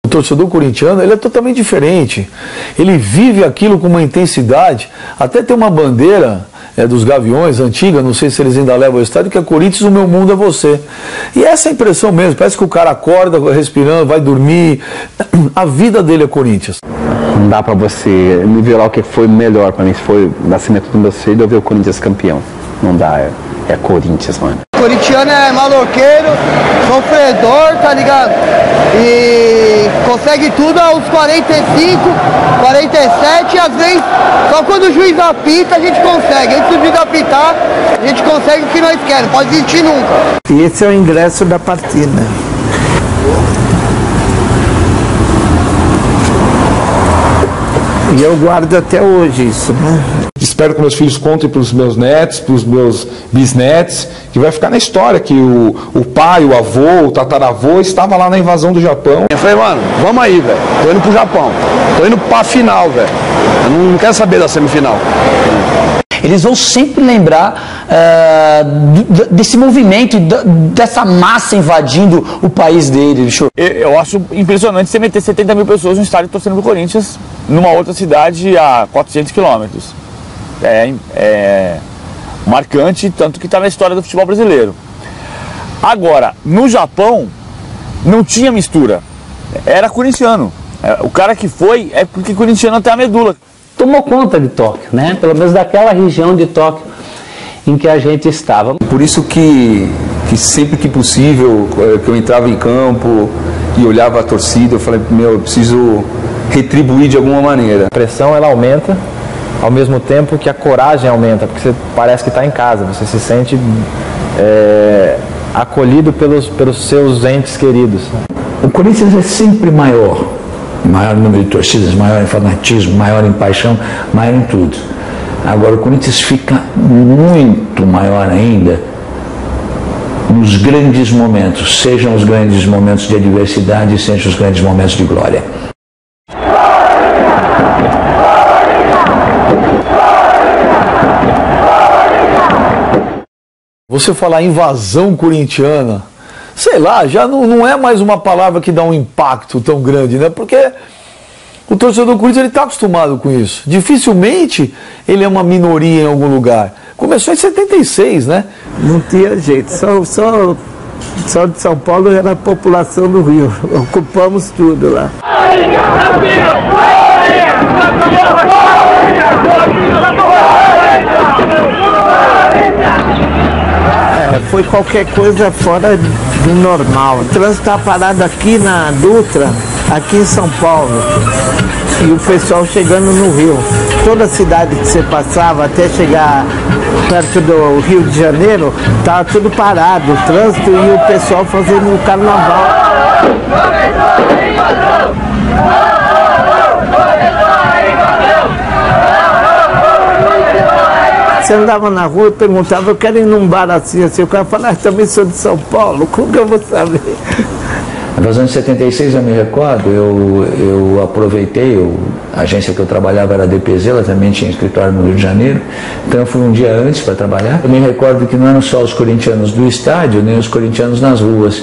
O torcedor corintiano, ele é totalmente diferente. Ele vive aquilo com uma intensidade. Até tem uma bandeira dos Gaviões, antiga, não sei se eles ainda levam ao estádio, que é Corinthians, o meu mundo é você. E essa é a impressão mesmo, parece que o cara acorda respirando, vai dormir. A vida dele é Corinthians. Não dá pra você nivelar o que foi melhor pra mim, se foi o nascimento do meu filho ou ver o Corinthians campeão. Não dá, é Corinthians, mano. O corintiano é maloqueiro, sofredor, tá ligado? E consegue tudo aos 45, 47, e às vezes só quando o juiz apita a gente consegue. Antes do juiz apitar, a gente consegue o que nós queremos, não pode desistir nunca. E esse é o ingresso da partida. E eu guardo até hoje isso, né? Espero que meus filhos contem para os meus netos, para os meus bisnetos, que vai ficar na história que o pai, o avô, o tataravô estava lá na invasão do Japão. Eu falei, mano, vamos aí, velho. Tô indo pro Japão. Tô indo pra final, velho. Eu não quero saber da semifinal. Eles vão sempre lembrar desse movimento, dessa massa invadindo o país dele, bicho. Eu acho impressionante você meter 70 mil pessoas no estádio torcendo pro Corinthians numa outra cidade a 400 quilômetros. É marcante, tanto que está na história do futebol brasileiro. Agora, no Japão, não tinha mistura. Era corintiano. O cara que foi é porque corintiano até a medula. Tomou conta de Tóquio, né? Pelo menos daquela região de Tóquio em que a gente estava. Por isso que sempre que possível, que eu entrava em campo e olhava a torcida, eu falei, meu, eu preciso retribuir de alguma maneira. A pressão, ela aumenta, ao mesmo tempo que a coragem aumenta, porque você parece que está em casa, você se sente acolhido pelos seus entes queridos. O Corinthians é sempre maior número de torcidas, maior em fanatismo, maior em paixão, maior em tudo. Agora o Corinthians fica muito maior ainda nos grandes momentos, sejam os grandes momentos de adversidade, sejam os grandes momentos de glória. Você falar invasão corintiana, sei lá, já não é mais uma palavra que dá um impacto tão grande, né? Porque o torcedor do Corinthians está acostumado com isso. Dificilmente ele é uma minoria em algum lugar. Começou em 76, né? Não tinha jeito, só de São Paulo era a população do Rio. Ocupamos tudo lá. Foi qualquer coisa fora do normal. O trânsito está parado aqui na Dutra, aqui em São Paulo, e o pessoal chegando no Rio. Toda cidade que você passava até chegar perto do Rio de Janeiro, estava tudo parado, o trânsito e o pessoal fazendo o carnaval. Você andava na rua e perguntava, eu quero ir num bar assim, o cara falava, também sou de São Paulo, como que eu vou saber? Na invasão de 76, eu me recordo, eu aproveitei, a agência que eu trabalhava era a DPZ, ela também tinha escritório no Rio de Janeiro, então eu fui um dia antes para trabalhar. Eu me recordo que não eram só os corintianos do estádio, nem os corintianos nas ruas.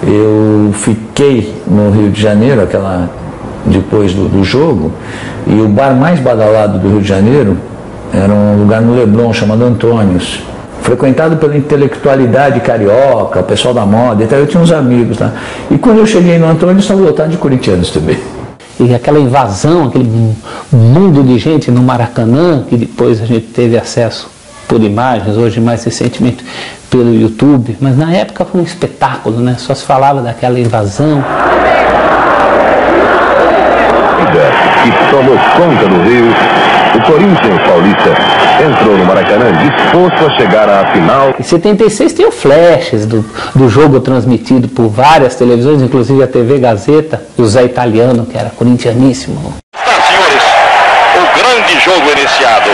Eu fiquei no Rio de Janeiro, depois do jogo, e o bar mais badalado do Rio de Janeiro era um lugar no Leblon chamado Antônios, frequentado pela intelectualidade carioca, o pessoal da moda, então eu tinha uns amigos lá. E quando eu cheguei no Antônios, estava lotado de corintianos também. E aquela invasão, aquele mundo de gente no Maracanã, que depois a gente teve acesso por imagens, hoje mais recentemente pelo YouTube, mas na época foi um espetáculo, né? Só se falava daquela invasão. Que tomou conta do Rio, o Corinthians paulista entrou no Maracanã disposto a chegar à final. Em 76 tem o flashes do jogo transmitido por várias televisões, inclusive a TV Gazeta, o Zé Italiano, que era corintianíssimo. Está, senhores, o grande jogo iniciado.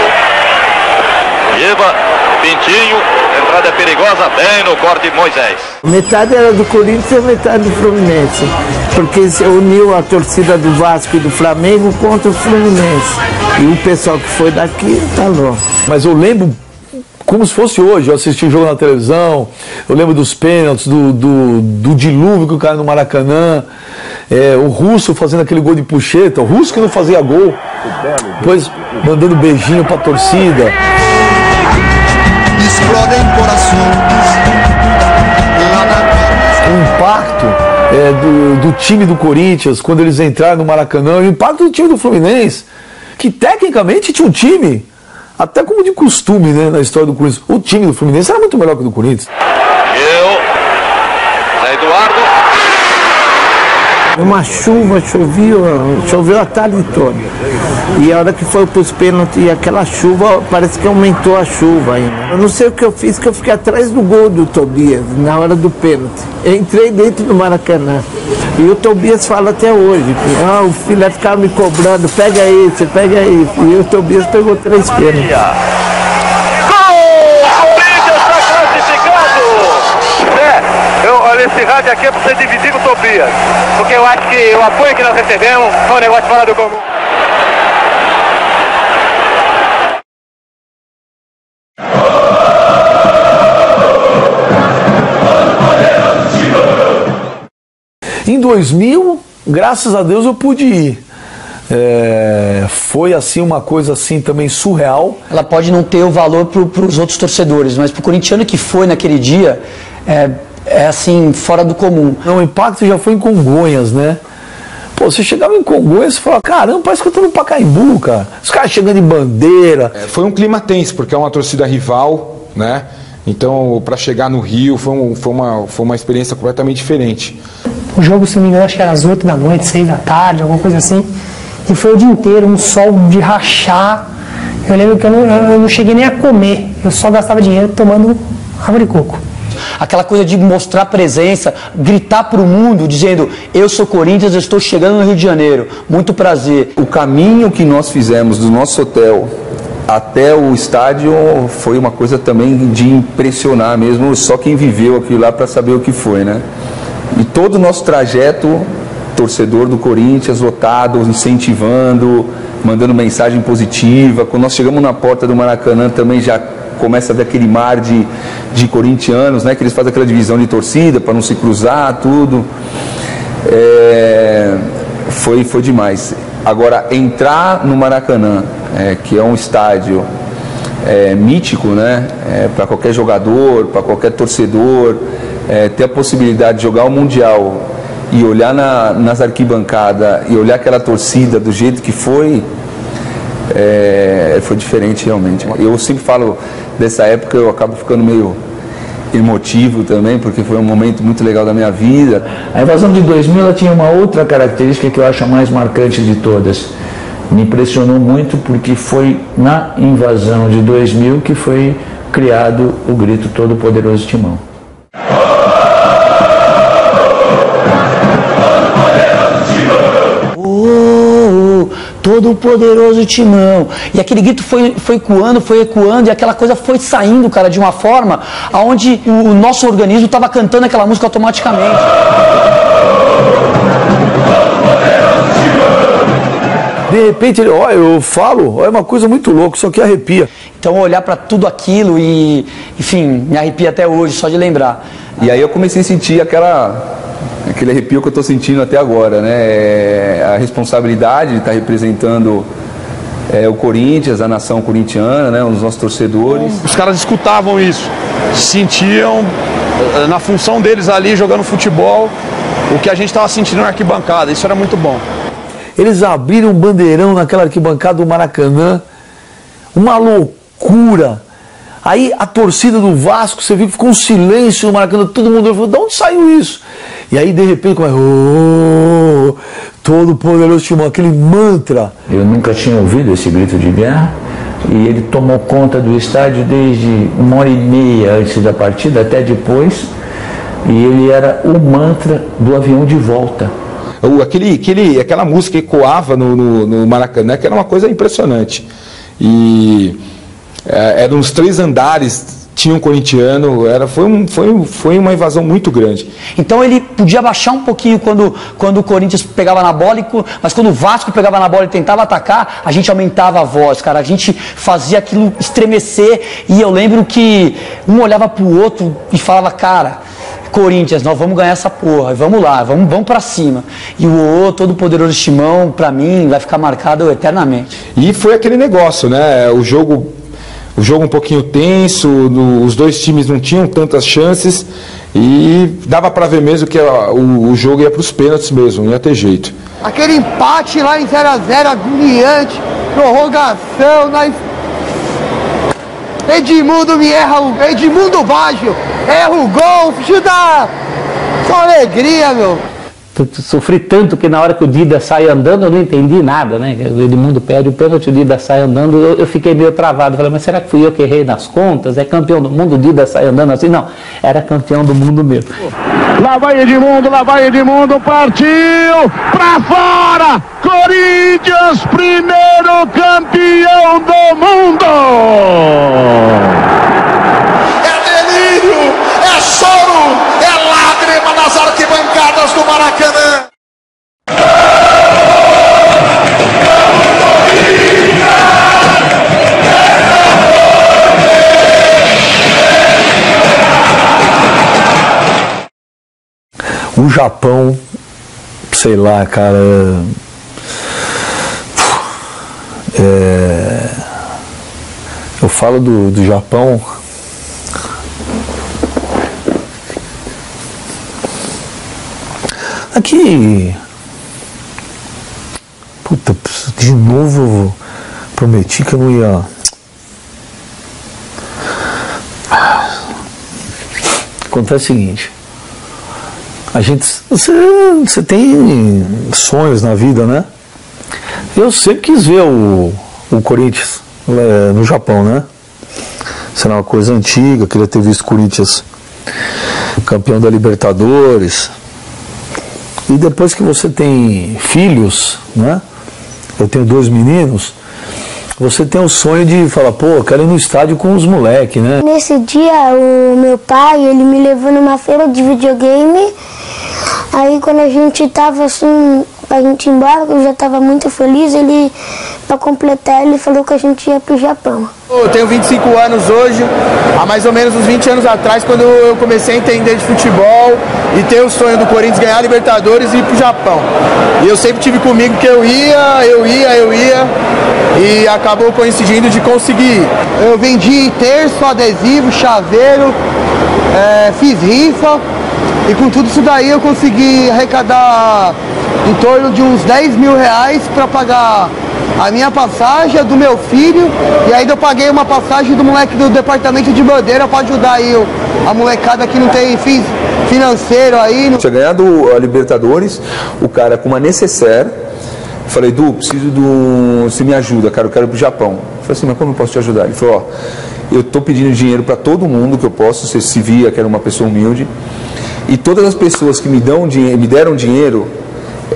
Eva, Pintinho, entrada perigosa, bem no corte de Moisés. Metade era do Corinthians e metade do Fluminense, porque se uniu a torcida do Vasco e do Flamengo contra o Fluminense. E o pessoal que foi daqui tá louco. Mas eu lembro como se fosse hoje, eu assisti o jogo na televisão, eu lembro dos pênaltis, do dilúvio que caiu no Maracanã, o Russo fazendo aquele gol de pucheta, o Russo que não fazia gol, depois mandando beijinho pra torcida. Explodem corações. O impacto do time do Corinthians, quando eles entraram no Maracanã, o impacto do time do Fluminense, que tecnicamente tinha um time, até como de costume, né, na história do Corinthians. O time do Fluminense era muito melhor que o do Corinthians. Zé Eduardo. Uma chuva, choveu a tarde toda. E a hora que foi para os pênaltis, e aquela chuva, parece que aumentou a chuva ainda. Eu não sei o que eu fiz, que eu fiquei atrás do gol do Tobias, na hora do pênalti. Eu entrei dentro do Maracanã. E o Tobias fala até hoje, que o filho vai ficar me cobrando, pega esse, pega esse. E o Tobias pegou 3 pênaltis. Olha, esse rádio aqui é pra você dividir com o Tobias, porque eu acho que o apoio que nós recebemos foi um negócio fora do comum. Em 2000, graças a Deus eu pude ir. Foi assim uma coisa assim também surreal. Ela pode não ter o valor para os outros torcedores, mas para o corintiano que foi naquele dia, é assim, fora do comum. Não, o impacto já foi em Congonhas, né? Pô, você chegava em Congonhas e falava, caramba, parece que eu tô no Pacaembu, cara. Os caras chegando em bandeira. Foi um clima tenso, porque é uma torcida rival, né? Então, para chegar no Rio, foi uma experiência completamente diferente. O jogo, se não me engano, acho que era às 8 da noite, 6 da tarde, alguma coisa assim. E foi o dia inteiro, um sol de rachar. Eu lembro que eu não cheguei nem a comer. Eu só gastava dinheiro tomando água de coco. Aquela coisa de mostrar presença, gritar para o mundo, dizendo, eu sou Corinthians, eu estou chegando no Rio de Janeiro, muito prazer. O caminho que nós fizemos do nosso hotel até o estádio foi uma coisa também de impressionar mesmo, só quem viveu aquilo lá para saber o que foi, né? E todo o nosso trajeto, torcedor do Corinthians, lotado, incentivando, mandando mensagem positiva. Quando nós chegamos na porta do Maracanã também já começa a ver aquele mar de corintianos, né, que eles fazem aquela divisão de torcida para não se cruzar, tudo. Foi demais. Agora, entrar no Maracanã, que é um estádio mítico, né, para qualquer jogador, para qualquer torcedor, ter a possibilidade de jogar o Mundial e olhar nas arquibancadas e olhar aquela torcida do jeito que foi diferente realmente. Eu sempre falo dessa época, eu acabo ficando meio emotivo também, porque foi um momento muito legal da minha vida. A invasão de 2000 ela tinha uma outra característica que eu acho a mais marcante de todas. Me impressionou muito porque foi na invasão de 2000 que foi criado o grito Todo Poderoso Timão. Todo poderoso Timão. E aquele grito foi ecoando, e aquela coisa foi saindo, cara, de uma forma onde o nosso organismo estava cantando aquela música automaticamente. De repente, eu falo, é uma coisa muito louca, só que arrepia. Então, olhar para tudo aquilo e, enfim, me arrepia até hoje, só de lembrar. E aí eu comecei a sentir aquele arrepio que eu estou sentindo até agora, né? A responsabilidade de estar representando o Corinthians, a nação corintiana, né? Os nossos torcedores. Os caras escutavam isso, sentiam na função deles ali jogando futebol o que a gente estava sentindo na arquibancada. Isso era muito bom. Eles abriram um bandeirão naquela arquibancada do Maracanã, uma loucura. Aí a torcida do Vasco, você viu que ficou um silêncio no Maracanã, todo mundo falou, de onde saiu isso? E aí de repente, todo poderoso Timão, aquele mantra. Eu nunca tinha ouvido esse grito de guerra e ele tomou conta do estádio desde 1h30 antes da partida até depois, e ele era o mantra do avião de volta. Aquela música ecoava no Maracanã, que era uma coisa impressionante. E eram uns 3 andares, tinha um corintiano, foi uma invasão muito grande. Então ele podia baixar um pouquinho quando o Corinthians pegava na bola, mas quando o Vasco pegava na bola e tentava atacar, a gente aumentava a voz, cara. A gente fazia aquilo estremecer, e eu lembro que um olhava pro outro e falava, cara, Corinthians, nós vamos ganhar essa porra, vamos lá, vamos pra cima. E o todo poderoso Timão, pra mim, vai ficar marcado eternamente. E foi aquele negócio, né? O jogo um pouquinho tenso, os dois times não tinham tantas chances e dava para ver mesmo que o jogo ia para os pênaltis mesmo, não ia ter jeito. Aquele empate lá em 0 a 0, agoniante, prorrogação, Edmundo Edmundo Baggio erra o gol, chuta com alegria, meu. Sofri tanto que na hora que o Dida sai andando eu não entendi nada, né? O Edmundo perde o pênalti, o Dida sai andando, eu fiquei meio travado. Falei, mas será que fui eu que errei nas contas? É campeão do mundo, o Dida sai andando assim? Não, era campeão do mundo mesmo. Lá vai Edmundo, partiu pra fora! Corinthians, primeiro campeão do mundo! É delírio, é choro, é lágrima nas arquibancadas do Maracanã. O Japão, sei lá, cara, eu falo do Japão. Aqui, puta, de novo prometi que eu não ia. Acontece o seguinte, você tem sonhos na vida, né? Eu sempre quis ver o Corinthians no Japão, né? Isso era uma coisa antiga, queria ter visto o Corinthians campeão da Libertadores. E depois que você tem filhos, né? Eu tenho 2 meninos, você tem o sonho de falar, pô, eu quero ir no estádio com os moleques, né? Nesse dia, o meu pai, ele me levou numa feira de videogame. Aí quando a gente tava assim, pra gente ir embora, eu já tava muito feliz, pra completar, ele falou que a gente ia pro Japão. Eu tenho 25 anos hoje, há mais ou menos uns 20 anos atrás, quando eu comecei a entender de futebol e ter o sonho do Corinthians ganhar a Libertadores e ir pro Japão. E eu sempre tive comigo que eu ia, e acabou coincidindo de conseguir. Eu vendi terço, adesivo, chaveiro, fiz rifa, e com tudo isso daí eu consegui arrecadar em torno de uns 10 mil reais para pagar a minha passagem, a do meu filho, e ainda eu paguei uma passagem do moleque do departamento de bandeira para ajudar aí a molecada que não tem fins financeiro aí. Tinha ganhado a Libertadores, o cara com uma necessaire, falei, Du, preciso você me ajuda, cara, eu quero ir pro Japão. Eu falei assim, mas como eu posso te ajudar? Ele falou, eu tô pedindo dinheiro para todo mundo que eu posso, você se via que era uma pessoa humilde, e todas as pessoas que me deram dinheiro,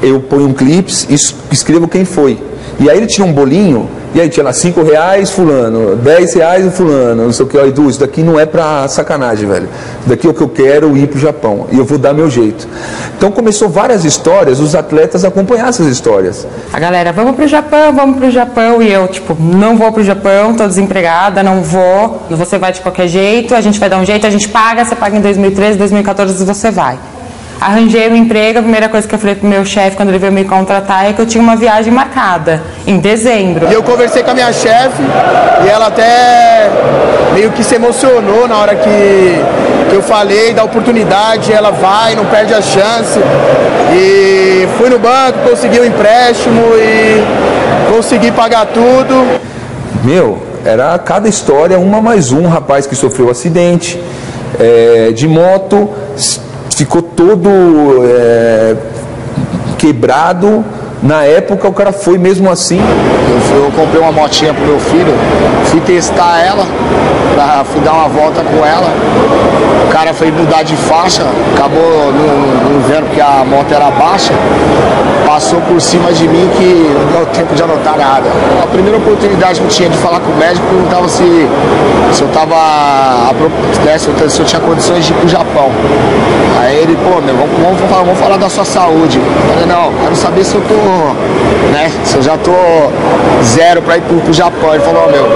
eu ponho um clips e escrevo quem foi. E aí ele tinha um bolinho, e aí tinha lá 5 reais fulano, 10 reais fulano, não sei o que, ó, Edu, isso daqui não é pra sacanagem, velho. Isso daqui é o que eu quero, ir pro Japão, e eu vou dar meu jeito. Então começou várias histórias, os atletas acompanharam essas histórias. A galera, vamos pro Japão, e eu, tipo, não vou pro Japão, tô desempregada, não vou, você vai de qualquer jeito, a gente vai dar um jeito, a gente paga, você paga em 2013, 2014 você vai. Arranjei um emprego, a primeira coisa que eu falei pro meu chefe quando ele veio me contratar é que eu tinha uma viagem marcada, em dezembro. E eu conversei com a minha chefe e ela até meio que se emocionou na hora que eu falei da oportunidade, ela vai, não perde a chance. E fui no banco, consegui um empréstimo e consegui pagar tudo. Meu, era cada história uma mais um, rapaz que sofreu acidente de moto, ficou todo quebrado. Na época o cara foi mesmo assim. Eu comprei uma motinha pro meu filho, fui testar ela, fui dar uma volta com ela. O cara foi mudar de faixa, acabou não vendo que a moto era baixa, passou por cima de mim que não deu tempo de anotar nada. A primeira oportunidade que eu tinha de falar com o médico, perguntava se eu tava, né, se eu tinha condições de ir pro Japão. Aí ele, pô, meu, vamos falar da sua saúde. Eu falei, não, quero saber se eu tô, né, se eu já tô zero pra ir pro Japão. Ele falou, meu,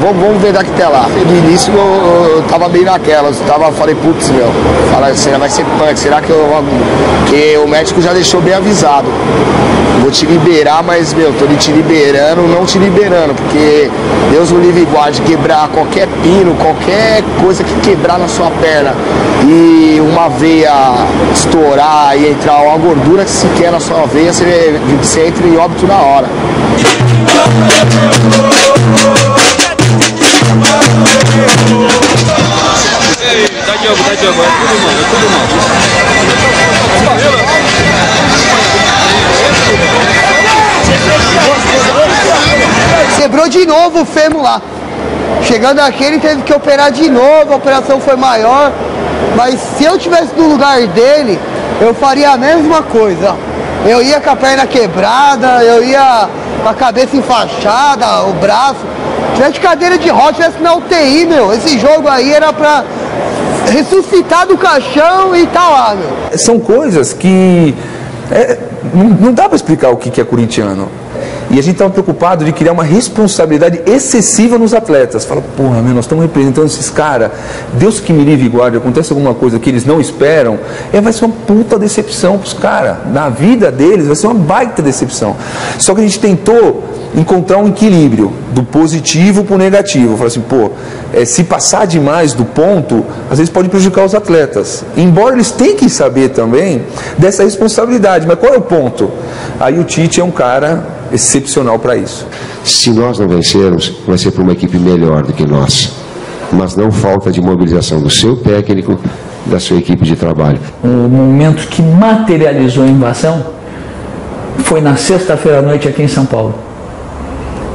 vamos ver daqui até lá. No início eu tava meio naquela, falei, putz, meu, será vai ser punk, será que porque o médico já deixou bem avisado. Vou te liberar, mas, meu, tô te liberando, não te liberando, porque Deus o livre e guarde, quebrar qualquer pino, qualquer coisa que quebrar na sua perna e uma veia estourar e entrar uma gordura que se quer na sua veia, você entra em óbito na hora. Dá Diogo, é tudo mano, Quebrou de novo o fêmur lá. Chegando aqui ele teve que operar de novo, a operação foi maior. Mas se eu tivesse no lugar dele, eu faria a mesma coisa. Eu ia com a perna quebrada, eu ia com a cabeça enfaixada, o braço. Se tivesse cadeira de roda, tivesse na UTI, meu. Esse jogo aí era pra ressuscitar do caixão e tá lá, meu. São coisas que não dá pra explicar o que é corintiano. E a gente estava preocupado de criar uma responsabilidade excessiva nos atletas. Fala, porra, meu, nós estamos representando esses caras. Deus que me livre e guarde, acontece alguma coisa que eles não esperam, vai ser uma puta decepção para os caras. Na vida deles vai ser uma baita decepção. Só que a gente tentou encontrar um equilíbrio do positivo para o negativo. Fala assim, pô, se passar demais do ponto, às vezes pode prejudicar os atletas. Embora eles tenham que saber também dessa responsabilidade. Mas qual é o ponto? Aí o Tite é um cara excepcional para isso. Se nós não vencermos, vai ser para uma equipe melhor do que nós. Mas não falta de mobilização do seu técnico, da sua equipe de trabalho. O momento que materializou a invasão foi na sexta-feira à noite aqui em São Paulo.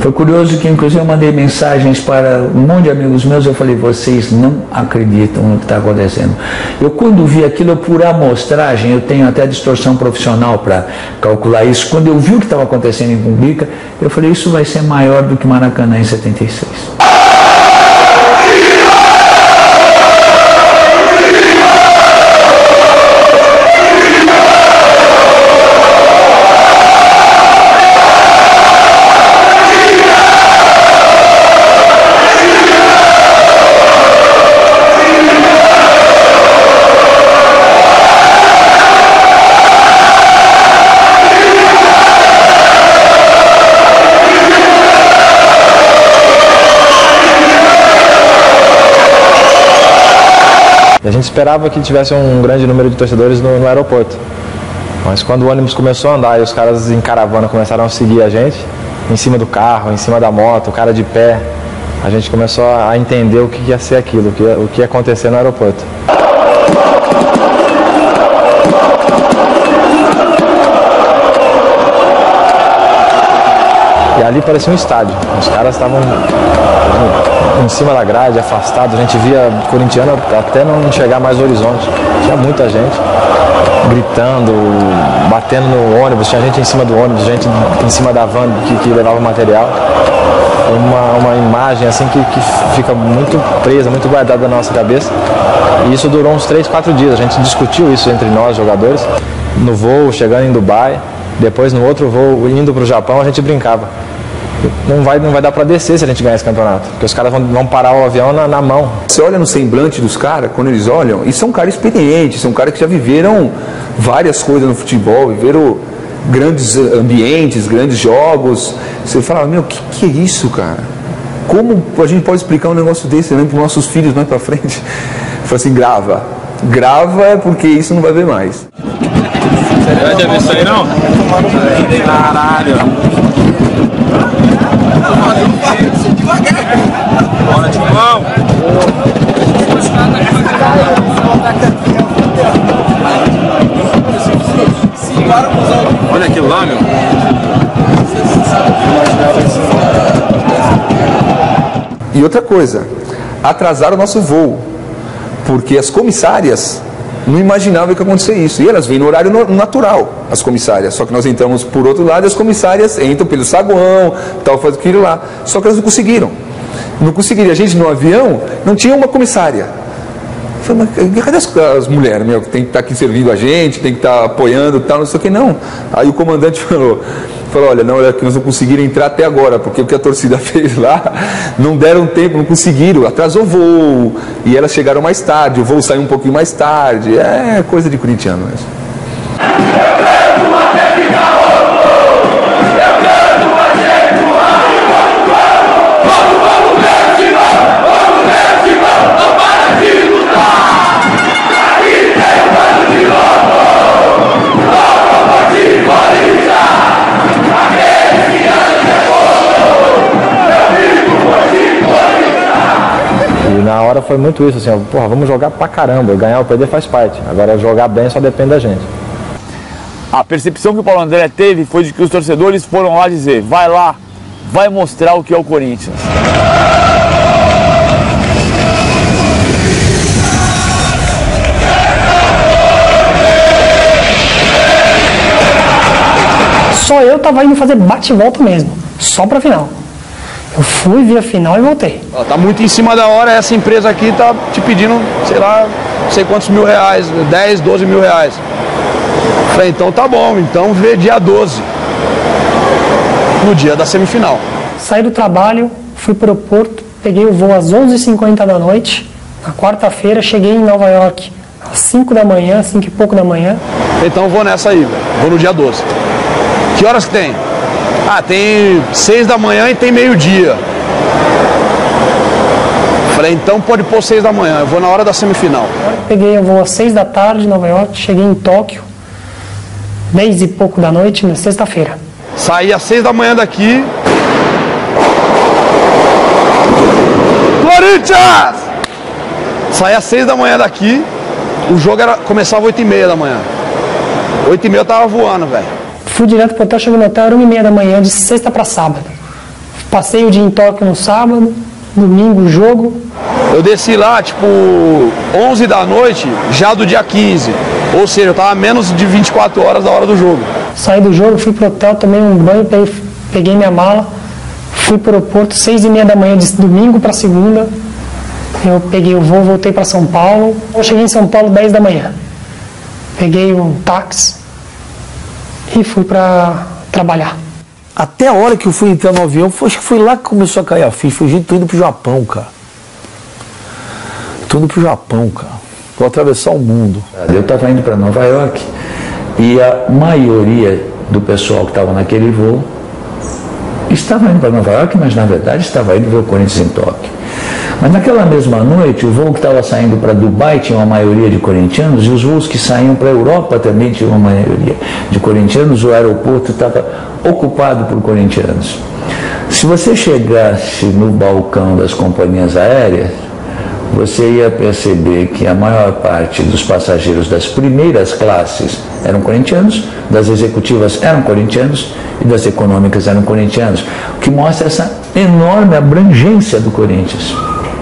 Foi curioso que, inclusive, eu mandei mensagens para um monte de amigos meus. Eu falei, vocês não acreditam no que está acontecendo. Eu, quando vi aquilo, por amostragem, eu tenho até distorção profissional para calcular isso. Quando eu vi o que estava acontecendo em Cumbica, eu falei, isso vai ser maior do que Maracanã em 76. A gente esperava que tivesse um grande número de torcedores no aeroporto. Mas quando o ônibus começou a andar e os caras em caravana começaram a seguir a gente, em cima do carro, em cima da moto, o cara de pé, a gente começou a entender o que ia ser aquilo, o que ia acontecer no aeroporto. E ali parecia um estádio. Os caras estavam em cima da grade, afastados. A gente via corintiano até não enxergar mais o horizonte. Tinha muita gente gritando, batendo no ônibus. Tinha gente em cima do ônibus, gente em cima da van que levava o material. Uma imagem assim que fica muito presa, muito guardada na nossa cabeça. E isso durou uns 3, 4 dias. A gente discutiu isso entre nós, jogadores. No voo, chegando em Dubai. Depois, no outro voo, indo para o Japão, a gente brincava. Não vai dar para descer se a gente ganhar esse campeonato, porque os caras vão parar o avião na mão. Você olha no semblante dos caras, quando eles olham, e são caras experientes, são caras que já viveram várias coisas no futebol, viveram grandes ambientes, grandes jogos. Você fala, meu, que é isso, cara? Como a gente pode explicar um negócio desse para os nossos filhos mais para frente? Fala assim, grava porque isso não vai ver mais. Você vai ver isso aí não? Caralho. Bora, Timão. Olha aquilo lá, meu. E outra coisa, atrasaram o nosso voo, porque as comissárias não imaginavam que ia acontecer isso, e elas vêm no horário natural, as comissárias, só que nós entramos por outro lado e as comissárias entram pelo saguão, tal, faz aquilo lá, só que elas não conseguiram, a gente no avião não tinha uma comissária. Eu falei, mas cadê as mulheres, meu, que tem que estar aqui servindo a gente, tem que estar apoiando, tal, não sei o que, não. Aí o comandante falou, olha, não, é que nós não conseguiram entrar até agora, porque o que a torcida fez lá, não deram tempo, não conseguiram, atrasou o voo, e elas chegaram mais tarde, o voo saiu um pouquinho mais tarde, é coisa de corintiano mesmo. Na hora foi muito isso, assim, ó, porra, vamos jogar pra caramba, ganhar ou perder faz parte, agora jogar bem só depende da gente. A percepção que o Paulo André teve foi de que os torcedores foram lá dizer, vai lá, vai mostrar o que é o Corinthians. Só eu tava indo fazer bate e volta mesmo, só pra final. Eu fui, vi a final e voltei. Tá muito em cima da hora, essa empresa aqui tá te pedindo, sei lá, não sei quantos mil reais, 10, 12 mil reais. Falei, então tá bom, então vê dia 12, no dia da semifinal. Saí do trabalho, fui pro aeroporto, peguei o voo às 11h50 da noite, na quarta-feira, cheguei em Nova York às 5 da manhã, 5 e pouco da manhã. Então vou nessa aí, velho, vou no dia 12. Que horas que tem? Ah, tem 6 da manhã e tem meio-dia. Falei, então pode pôr 6 da manhã, eu vou na hora da semifinal. Peguei o voo às 6 da tarde em Nova York, cheguei em Tóquio, 10 e pouco da noite, na sexta-feira. Saí às 6 da manhã daqui. Corinthians! Saí às 6 da manhã daqui, o jogo começava às 8h30 da manhã. 8h30 eu tava voando, velho. Fui direto pro hotel, cheguei no hotel, era 1h30 da manhã, de sexta para sábado. Passei o dia em Tóquio no sábado, domingo o jogo. Eu desci lá, tipo, 11 da noite, já do dia 15. Ou seja, eu tava a menos de 24 horas da hora do jogo. Saí do jogo, fui pro hotel, tomei um banho, peguei minha mala, fui pro aeroporto, 6h30 da manhã, de domingo para segunda. Eu peguei o voo, voltei para São Paulo. Eu cheguei em São Paulo 10 da manhã. Peguei um táxi e fui para trabalhar. Até a hora que eu fui entrar no avião, acho que foi lá que começou a cair a ficha. Foi, gente, tô indo pro Japão, cara. Tô indo pro Japão, cara. Vou atravessar o mundo. Eu estava indo para Nova York e a maioria do pessoal que estava naquele voo estava indo para Nova York, mas na verdade estava indo ver o Corinthians em Tóquio. Mas naquela mesma noite, o voo que estava saindo para Dubai tinha uma maioria de corintianos, e os voos que saíam para a Europa também tinham uma maioria de corintianos. O aeroporto estava ocupado por corintianos. Se você chegasse no balcão das companhias aéreas, você ia perceber que a maior parte dos passageiros das primeiras classes eram corintianos, das executivas eram corintianos e das econômicas eram corintianos, o que mostra essa enorme abrangência do Corinthians.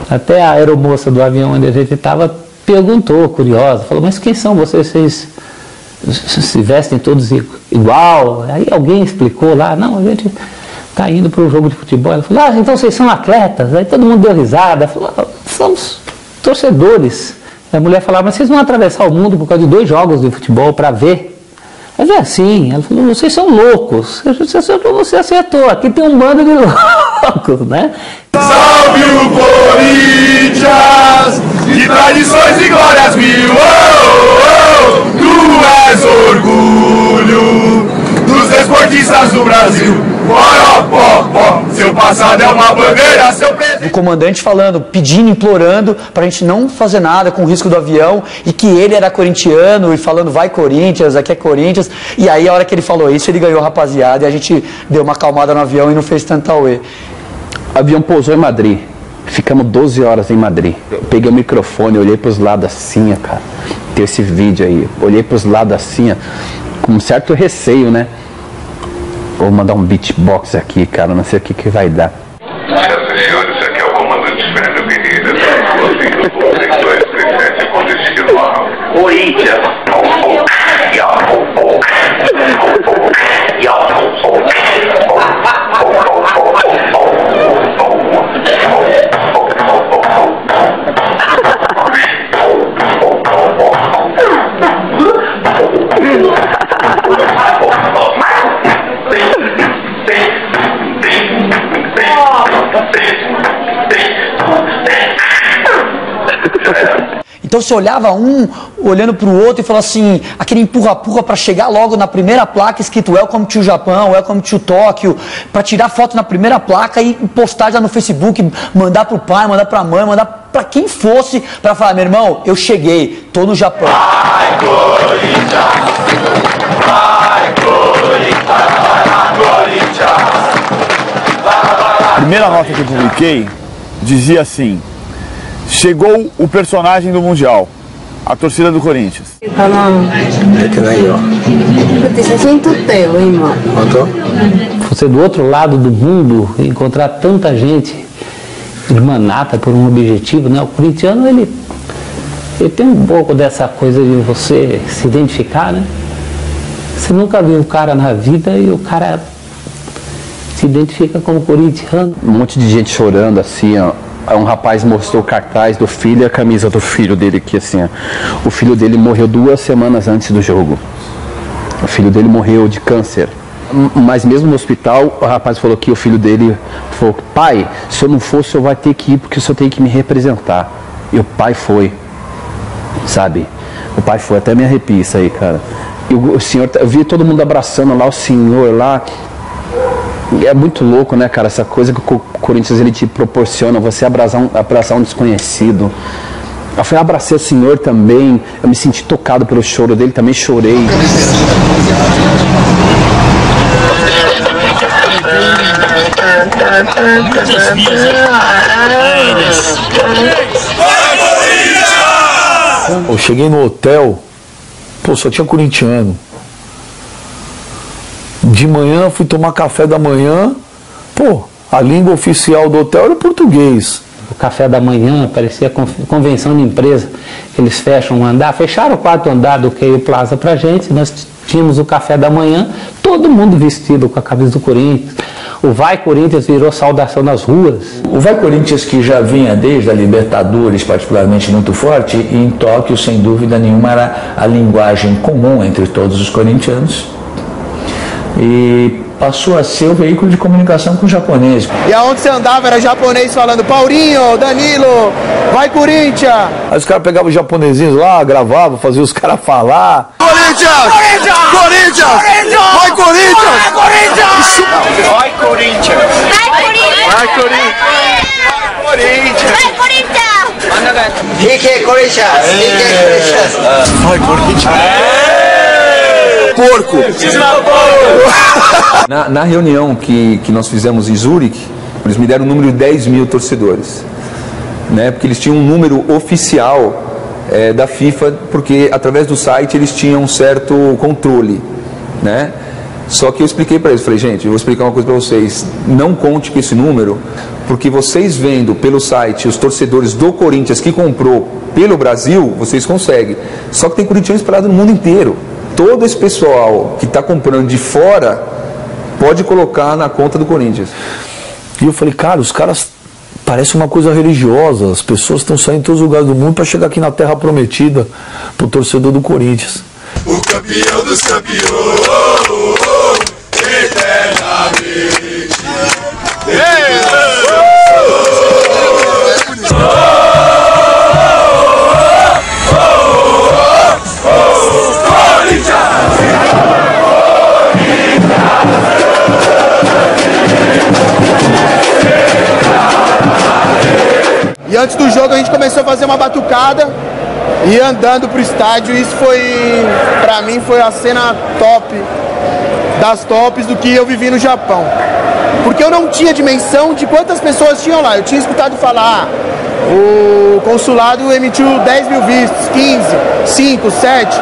Até a aeromoça do avião onde a gente estava perguntou, curiosa, falou, mas quem são vocês? Vocês se vestem todos igual? Aí alguém explicou lá, não, a gente está indo para o jogo de futebol. Ela falou, então vocês são atletas? Aí todo mundo deu risada, falou, somos torcedores. A mulher falava, mas vocês vão atravessar o mundo por causa de 2 jogos de futebol para ver? Mas é assim, ela falou, vocês são loucos. Você acertou, aqui tem um bando de loucos, né? Salve o Corinthians, de tradições e glórias mil, tu és orgulho dos desportistas do Brasil. Seu passado é uma bandeira, seu presente. O comandante falando, pedindo, implorando pra gente não fazer nada com o risco do avião, e que ele era corintiano e falando, vai Corinthians, aqui é Corinthians. E aí a hora que ele falou isso, ele ganhou a rapaziada e a gente deu uma acalmada no avião e não fez tanta uê. O avião pousou em Madrid, ficamos 12 horas em Madrid. Eu peguei o microfone, olhei pros lados assim, cara, tem esse vídeo aí, olhei pros lados assim, com um certo receio, né? Vou mandar um beatbox aqui, cara, não sei o que vai dar. Senhoras e senhores, aqui é o comandante Fernando Guerreiro. Então você olhava um olhando para o outro e falava assim, aquele empurra-empurra para chegar logo na primeira placa escrito Welcome to Japão, Welcome to Tóquio, para tirar foto na primeira placa e postar já no Facebook, mandar para o pai, mandar para a mãe, mandar para quem fosse, para falar, meu irmão, eu cheguei, tô no Japão. Vai, Corinthians! Vai, Corinthians! A primeira nota que eu publiquei dizia assim: chegou o personagem do Mundial, a torcida do Corinthians. Você do outro lado do mundo, encontrar tanta gente irmanada por um objetivo, né? O corintiano, ele tem um pouco dessa coisa de você se identificar, né? Você nunca viu um cara na vida e o cara se identifica como corintiano. Um monte de gente chorando assim, ó. Um rapaz mostrou o cartaz do filho e a camisa do filho dele aqui assim, ó. O filho dele morreu 2 semanas antes do jogo. O filho dele morreu de câncer. Mas mesmo no hospital, o rapaz falou que o filho dele falou: pai, se eu não for, o senhor vai ter que ir porque o senhor tem que me representar. E o pai foi, sabe? O pai foi, até me arrepia isso aí, cara. E o senhor, eu vi todo mundo abraçando lá o senhor lá. É muito louco, né, cara, essa coisa que o Corinthians ele te proporciona, você abraçar um desconhecido. Eu fui abracei o senhor também, eu me senti tocado pelo choro dele, também chorei. Eu cheguei no hotel, pô, só tinha corintiano. De manhã fui tomar café da manhã, pô, a língua oficial do hotel era português. O café da manhã parecia convenção de empresa, eles fecham um andar, fecharam o 4º andar do Keio Plaza pra gente, nós tínhamos o café da manhã, todo mundo vestido com a camisa do Corinthians. O Vai Corinthians virou saudação nas ruas. O Vai Corinthians, que já vinha desde a Libertadores particularmente muito forte, e em Tóquio, sem dúvida nenhuma, era a linguagem comum entre todos os corintianos. E passou a ser o veículo de comunicação com o japonês. E aonde você andava era japonês falando Paulinho, Danilo, vai Corinthians! Aí os caras pegavam os japonesinhos lá, gravavam, faziam os caras falar. Corinthians! Corinthians! Corinthians! Vai Corinthians! Vai Corinthians! Vai Corinthians! Vai Corinthians! Vai Corinthians! Rique Corinthians! Vai Corinthians! Porco! Na reunião que nós fizemos em Zurique, eles me deram um número de 10 mil torcedores, né? Porque eles tinham um número oficial da FIFA, porque através do site eles tinham um certo controle, né? Só que eu expliquei para eles, falei, gente, eu vou explicar uma coisa para vocês, não conte com esse número, porque vocês vendo pelo site os torcedores do Corinthians que comprou pelo Brasil, vocês conseguem. Só que tem corintianos espalhados no mundo inteiro. Todo esse pessoal que está comprando de fora pode colocar na conta do Corinthians. E eu falei, cara, os caras parecem uma coisa religiosa. As pessoas estão saindo em todos os lugares do mundo para chegar aqui na Terra Prometida pro torcedor do Corinthians. O campeão dos campeões, eternamente. E antes do jogo a gente começou a fazer uma batucada e andando pro estádio. Isso foi, pra mim, foi a cena top das tops do que eu vivi no Japão. Porque eu não tinha dimensão de quantas pessoas tinham lá. Eu tinha escutado falar, o consulado emitiu 10 mil vistos, 15, 5, 7.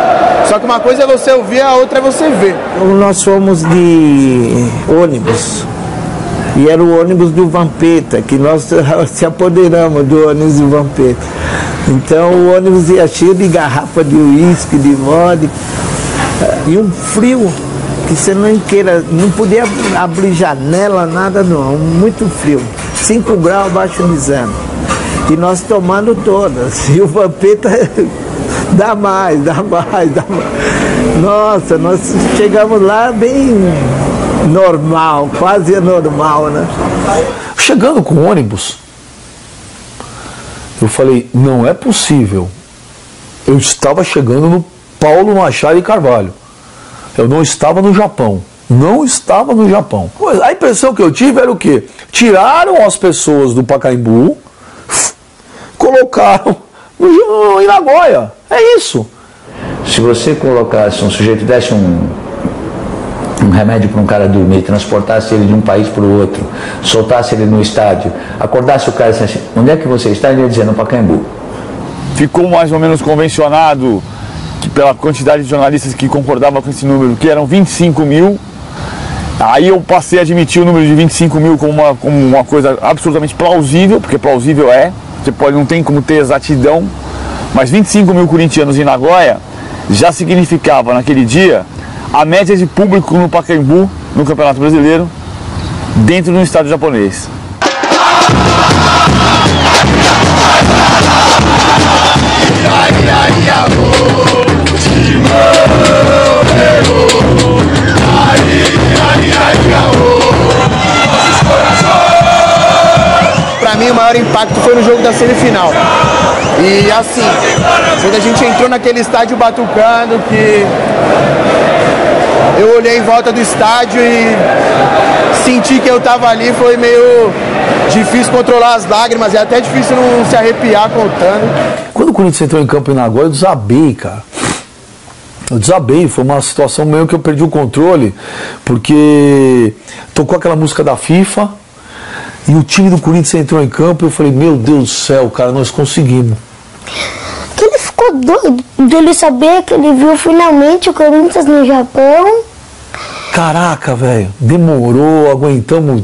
Só que uma coisa é você ouvir, a outra é você ver. Nós fomos de ônibus. E era o ônibus do Vampeta, que nós se apoderamos do ônibus do Vampeta. Então o ônibus ia cheio de garrafa de uísque, de vodka, e um frio que você não podia abrir janela, nada não, muito frio, 5 graus abaixo de zero. E nós tomando todas, e o Vampeta dá mais. Nossa, nós chegamos lá bem normal, quase normal, né? Chegando com o ônibus, eu falei, não é possível. Eu estava chegando no Paulo Machado de Carvalho. Eu não estava no Japão. Não estava no Japão. A impressão que eu tive era o quê? Tiraram as pessoas do Pacaembu, colocaram em Nagoya. É isso. Se você colocasse, um sujeito desse um remédio para um cara dormir, transportasse ele de um país para o outro, soltasse ele no estádio, acordasse o cara e dissesse assim, onde é que você está? Ele ia dizer, no Pacaembu. Ficou mais ou menos convencionado, que pela quantidade de jornalistas que concordavam com esse número, que eram 25 mil. Aí eu passei a admitir o número de 25 mil como uma coisa absolutamente plausível, porque plausível não tem como ter exatidão, mas 25 mil corintianos em Nagoya já significava naquele dia a média de público no Pacaembu, no Campeonato Brasileiro, dentro de um estádio japonês. Pra mim o maior impacto foi no jogo da semifinal. E assim, quando a gente entrou naquele estádio batucando, que eu olhei em volta do estádio e senti que eu tava ali, foi meio difícil controlar as lágrimas, é até difícil não se arrepiar contando. Quando o Corinthians entrou em campo em Nagoya, eu desabei, cara. Eu desabei, foi uma situação meio que eu perdi o controle, porque tocou aquela música da FIFA e o time do Corinthians entrou em campo e eu falei, meu Deus do céu, cara, nós conseguimos. Que ele ficou doido dele saber que ele viu finalmente o Corinthians no Japão. Caraca, velho, demorou, aguentamos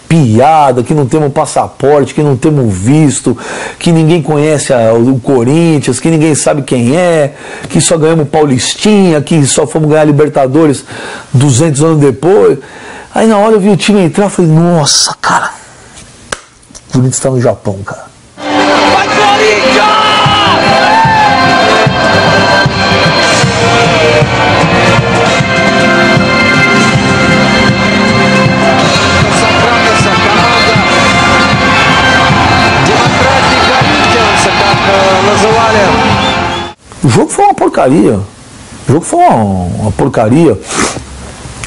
piada, que não temos passaporte, que não temos visto, que ninguém conhece o Corinthians, que ninguém sabe quem é, que só ganhamos Paulistinha, que só fomos ganhar Libertadores 200 anos depois. Aí na hora eu vi o time entrar, eu falei, nossa, cara, o Corinthians está no Japão, cara. Vai, Corinthians! O jogo foi uma porcaria. O jogo foi uma porcaria. O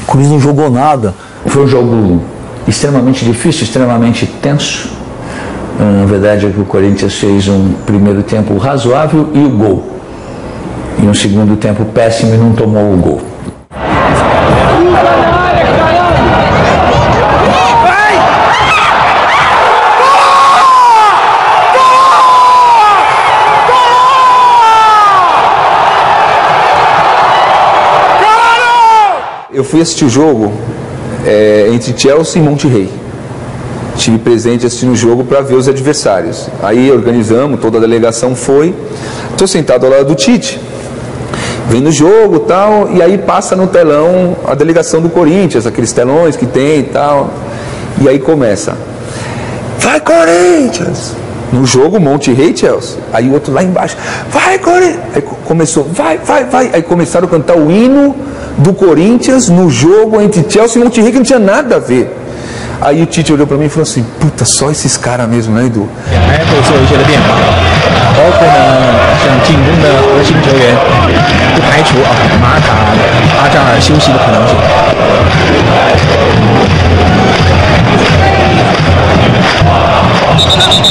Corinthians não jogou nada. Foi um jogo extremamente difícil, extremamente tenso. Na verdade, o Corinthians fez um primeiro tempo razoável e o gol. E um segundo tempo péssimo e não tomou o gol. Eu fui assistir o jogo entre Chelsea e Monterrey. Estive presente assistindo o jogo para ver os adversários. Aí organizamos, toda a delegação foi. Estou sentado ao lado do Tite, vendo o jogo e tal, e aí passa no telão a delegação do Corinthians, aqueles telões que tem e tal. E aí começa, vai Corinthians! No jogo, Monterrey e Chelsea. Aí o outro lá embaixo, vai Corinthians! Aí começou, vai. Aí começaram a cantar o hino do Corinthians no jogo entre Chelsea e Monterrey, que não tinha nada a ver. Aí o Tite olhou pra mim e falou assim, puta, só esses caras mesmo, né, Edu?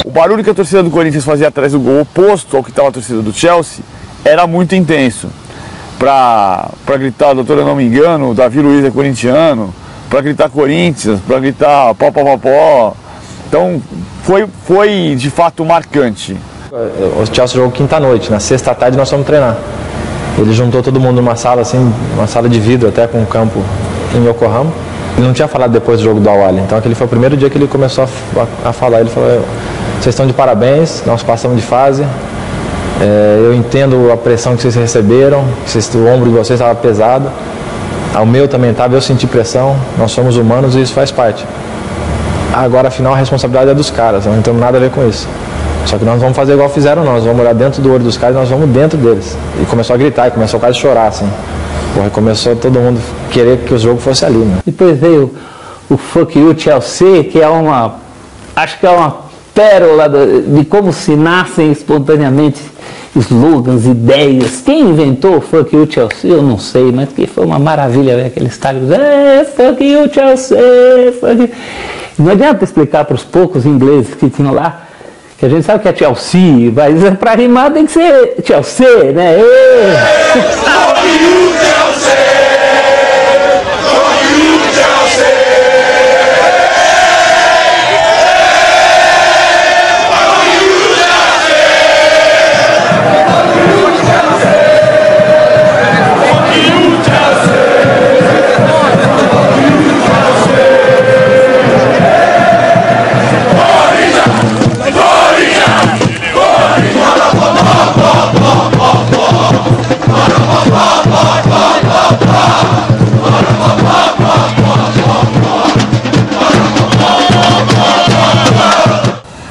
O barulho que a torcida do Corinthians fazia atrás do gol, oposto ao que estava a torcida do Chelsea, era muito intenso. Pra gritar, doutor, eu não me engano, o Davi Luiz é corintiano, para gritar Corinthians, para gritar pó. Então foi de fato marcante. O Chelsea jogou quinta-noite, na sexta-tarde nós fomos treinar. Ele juntou todo mundo numa sala assim, uma sala de vidro até com um campo em Yokohama. Ele não tinha falado depois do jogo do Al-Ahly, então aquele foi o primeiro dia que ele começou a falar. Ele falou, vocês estão de parabéns, nós passamos de fase, Eu entendo a pressão que vocês receberam, o ombro de vocês estava pesado, o meu também estava, eu senti pressão, nós somos humanos e isso faz parte. Agora, afinal, a responsabilidade é dos caras, não temos nada a ver com isso. Só que nós vamos fazer igual fizeram nós, vamos olhar dentro do olho dos caras e nós vamos dentro deles. E começou a gritar, e começou quase a chorar, assim. Porra, começou todo mundo querer que o jogo fosse ali, né? Depois veio o Fuck You Chelsea, que é acho que é uma pérola de como se nascem espontaneamente slogans, ideias. Quem inventou o Fuck You Chelsea, eu não sei, mas que foi uma maravilha ver aquele estádio. Fuck You Chelsea, fuck you. Não adianta explicar para os poucos ingleses que tinham lá, que a gente sabe que é Chelsea, mas para rimar tem que ser Chelsea, né?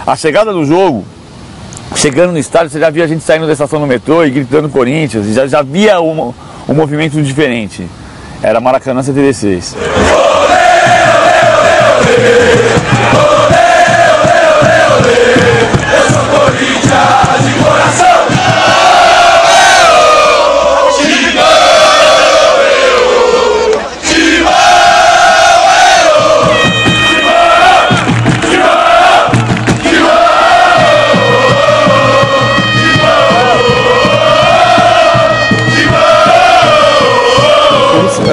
A chegada do jogo, chegando no estádio, você já via a gente saindo da estação do metrô e gritando Corinthians, e já via um movimento diferente. Era Maracanã 76. Eu sou Corinthians de coração.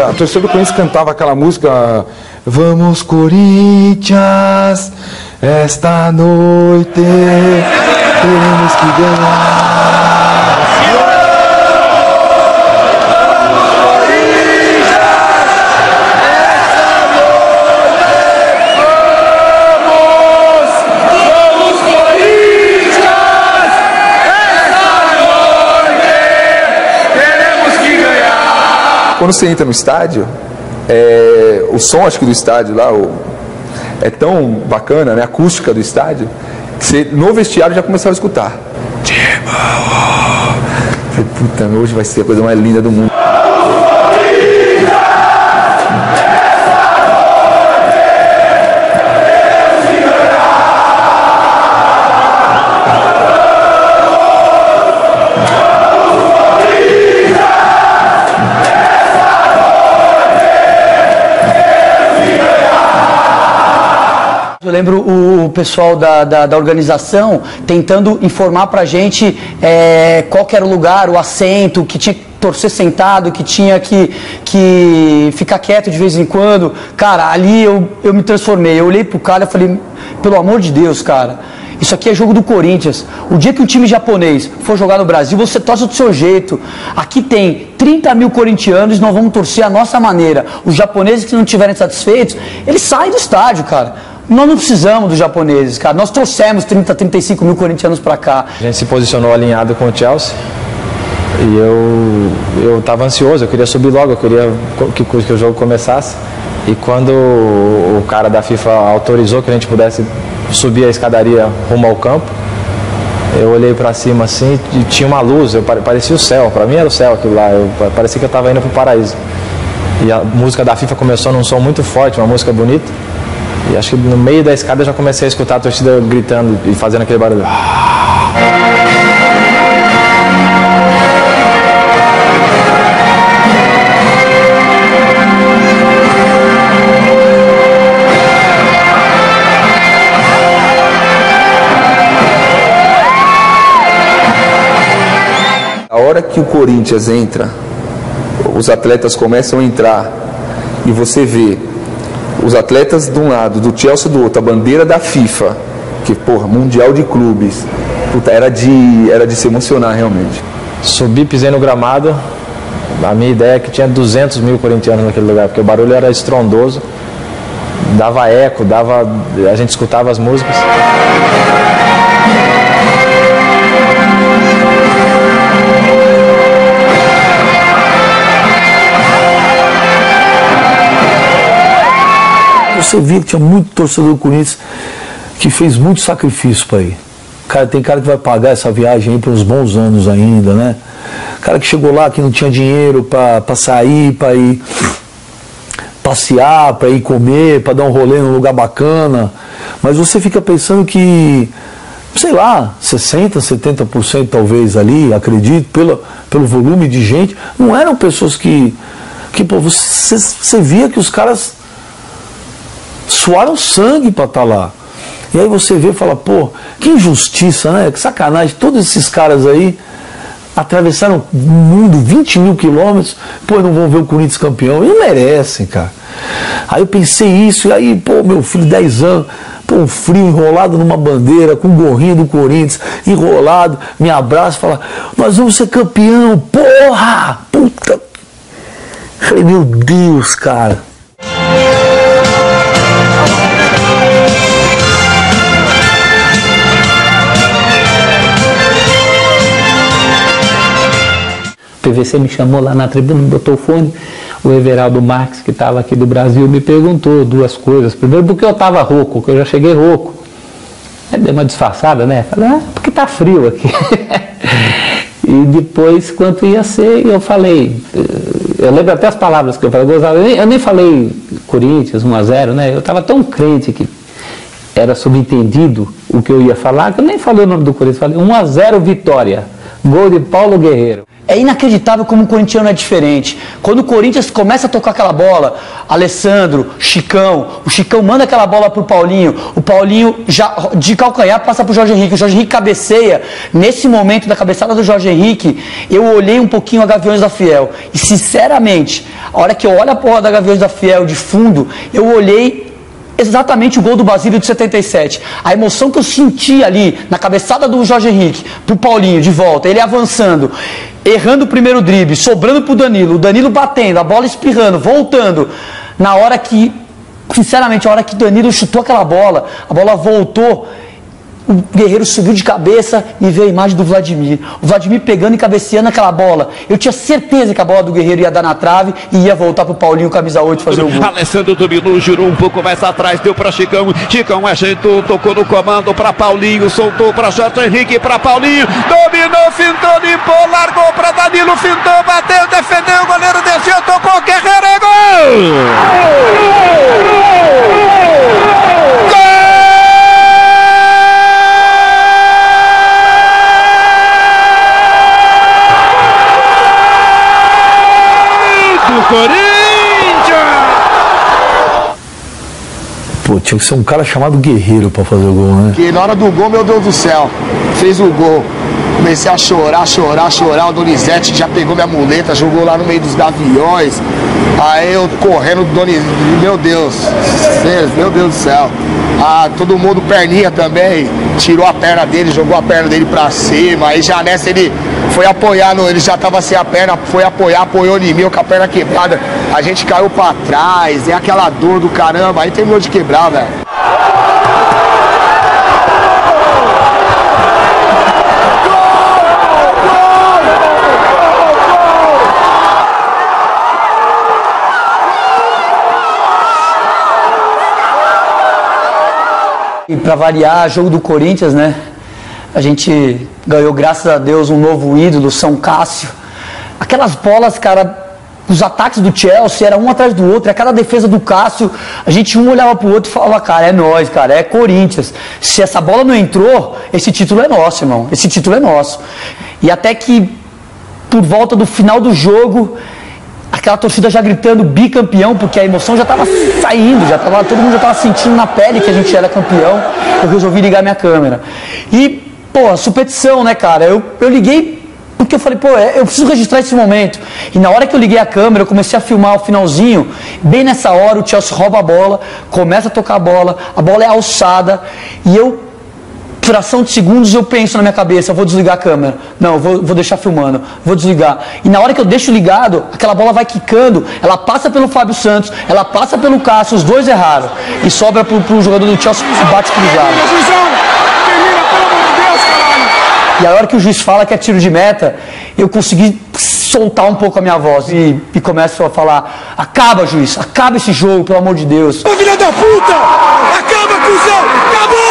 A torcida do Corinthians cantava aquela música Vamos Corinthians, esta noite temos que ganhar. Quando você entra no estádio, o som, acho que do estádio lá, é tão bacana, né? A acústica do estádio, que você, no vestiário, já começava a escutar. Falei, puta, hoje vai ser a coisa mais linda do mundo. Eu lembro o pessoal da organização tentando informar pra gente qual que era o lugar, o assento, que tinha que torcer sentado, que tinha que ficar quieto de vez em quando. Cara, ali eu me transformei. Eu olhei pro cara e falei, pelo amor de Deus, cara, isso aqui é jogo do Corinthians. O dia que um time japonês for jogar no Brasil, você torce do seu jeito. Aqui tem 30 mil corintianos e nós vamos torcer a nossa maneira. Os japoneses que não estiverem satisfeitos, eles saem do estádio, cara. Nós não precisamos dos japoneses, cara. Nós trouxemos 30, 35 mil corintianos pra cá. A gente se posicionou alinhado com o Chelsea e eu estava ansioso, eu queria subir logo, eu queria que o jogo começasse. E quando o cara da FIFA autorizou que a gente pudesse subir a escadaria rumo ao campo, eu olhei pra cima assim e tinha uma luz, parecia o céu, pra mim era o céu aquilo lá, parecia que eu tava indo pro paraíso. E a música da FIFA começou num som muito forte, uma música bonita. E acho que no meio da escada eu já comecei a escutar a torcida gritando e fazendo aquele barulho. A hora que o Corinthians entra, os atletas começam a entrar e você vê os atletas de um lado, do Chelsea do outro, a bandeira da FIFA, que, porra, Mundial de Clubes, puta, era de se emocionar realmente. Subi, pisei no gramado, a minha ideia é que tinha 200 mil corintianos naquele lugar, porque o barulho era estrondoso, dava eco, a gente escutava as músicas. você via que tinha muito torcedor do Corinthians que fez muito sacrifício para ir. Cara, tem cara que vai pagar essa viagem aí por uns bons anos ainda, né? Cara que chegou lá que não tinha dinheiro para sair, para ir passear, para ir comer, para dar um rolê num lugar bacana. Mas você fica pensando que, sei lá, 60%, 70% talvez ali, acredito, pelo volume de gente, não eram pessoas que pô, você via que os caras suaram sangue para estar lá. E aí você vê e fala, pô, que injustiça, né? Que sacanagem, todos esses caras aí atravessaram o mundo, 20 mil quilômetros, pô, não vão ver o Corinthians campeão, e não merecem, cara. Aí eu pensei isso, e aí, pô, meu filho, 10 anos, pô, um frio, enrolado numa bandeira, com um gorrinho do Corinthians, enrolado, me abraça e fala, nós vamos ser campeão, porra! Puta! Falei, meu Deus, cara. O PVC me chamou lá na tribuna, me botou o fone. O Everaldo Marques, que estava aqui do Brasil, me perguntou duas coisas. Primeiro, porque eu estava rouco, porque eu já cheguei rouco. Aí dei uma disfarçada, né? Falei, porque tá frio aqui. E depois, quanto ia ser, eu falei, eu lembro até as palavras que eu falei, eu nem falei Corinthians 1-0, né? Eu estava tão crente que era subentendido o que eu ia falar, que eu nem falei o nome do Corinthians, falei 1-0 vitória, gol de Paulo Guerreiro. É inacreditável como o corintiano é diferente. Quando o Corinthians começa a tocar aquela bola, Alessandro, Chicão, o Chicão manda aquela bola pro Paulinho, o Paulinho já de calcanhar passa pro Jorge Henrique, o Jorge Henrique cabeceia. Nesse momento da cabeçada do Jorge Henrique, eu olhei um pouquinho a Gaviões da Fiel. E sinceramente, a hora que eu olho a porra da Gaviões da Fiel de fundo, eu olhei exatamente o gol do Basílio de 77. A emoção que eu senti ali na cabeçada do Jorge Henrique pro Paulinho de volta, ele avançando, errando o primeiro drible, sobrando pro Danilo, o Danilo batendo, a bola espirrando, voltando. Na hora que, sinceramente, a hora que o Danilo chutou aquela bola, a bola voltou, o Guerreiro subiu de cabeça e veio a imagem do Vladimir. O Vladimir pegando e cabeceando aquela bola. Eu tinha certeza que a bola do Guerreiro ia dar na trave e ia voltar pro Paulinho, camisa 8, fazer o gol. Alessandro dominou, girou um pouco mais atrás, deu para Chicão. Chicão ajeitou, tocou no comando para Paulinho, soltou para Jorge Henrique, para Paulinho. Dominou, fintou, limpou, largou para Danilo, fintou, bateu, defendeu, o goleiro desceu, tocou, Guerreiro, é gol! Corinthians! Pô, tinha que ser um cara chamado Guerreiro pra fazer o gol, né? Que na hora do gol, meu Deus do céu, fez o gol. Comecei a chorar. O Donizete já pegou minha muleta, jogou lá no meio dos gaviões. Aí eu correndo, meu Deus do céu. Ah, todo mundo perninha também, tirou a perna dele, jogou a perna dele pra cima. Aí já nessa ele foi apoiar, ele já tava sem a perna, foi apoiar, apoiou em mim com a perna quebrada. A gente caiu pra trás, é aquela dor do caramba, aí terminou de quebrar, velho. E para variar, jogo do Corinthians, né? A gente ganhou, graças a Deus, um novo ídolo, São Cássio. Aquelas bolas, cara, os ataques do Chelsea era um atrás do outro, e a cada defesa do Cássio, a gente um olhava pro outro e falava, cara, é nós, cara, é Corinthians. Se essa bola não entrou, esse título é nosso, irmão. Esse título é nosso. E até que, por volta do final do jogo, aquela torcida já gritando bicampeão, porque a emoção já estava saindo, todo mundo já estava sentindo na pele que a gente era campeão. Eu resolvi ligar minha câmera. E, pô, supetição, né, cara? Eu liguei porque eu falei, pô, eu preciso registrar esse momento. E na hora que eu liguei a câmera, eu comecei a filmar o finalzinho. Bem nessa hora, o Chelsea rouba a bola, começa a tocar a bola é alçada, e eu, fração de segundos, eu penso na minha cabeça, eu vou desligar a câmera. Não, eu vou deixar filmando, vou desligar. E na hora que eu deixo ligado, aquela bola vai quicando, ela passa pelo Fábio Santos, ela passa pelo Cássio, os dois erraram. E sobra pro jogador do Chelsea, bate cruzado. E a hora que o juiz fala que é tiro de meta, eu consegui soltar um pouco a minha voz e começo a falar: acaba, juiz, acaba esse jogo, pelo amor de Deus. Ô filha da puta! Acaba, cuzão! Acabou!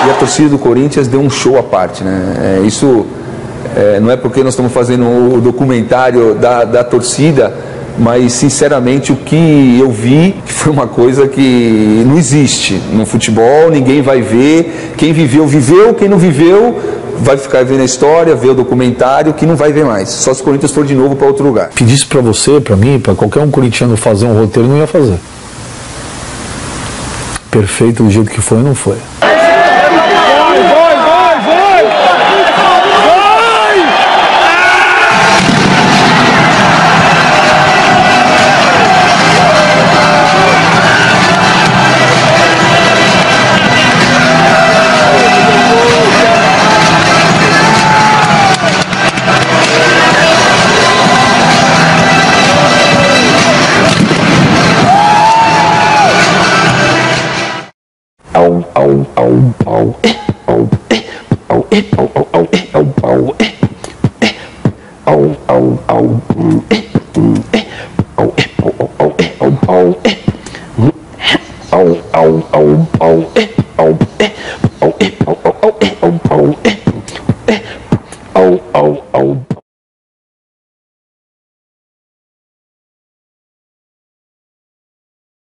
E a torcida do Corinthians deu um show à parte, né? Isso não é porque nós estamos fazendo o documentário da torcida, mas sinceramente o que eu vi foi uma coisa que não existe no futebol, ninguém vai ver, quem viveu, viveu, quem não viveu vai ficar vendo a história, ver o documentário, que não vai ver mais, só se o Corinthians for de novo para outro lugar. Pedisse para você, para mim, para qualquer um corintiano fazer um roteiro, não ia fazer. Perfeito do jeito que foi, não foi.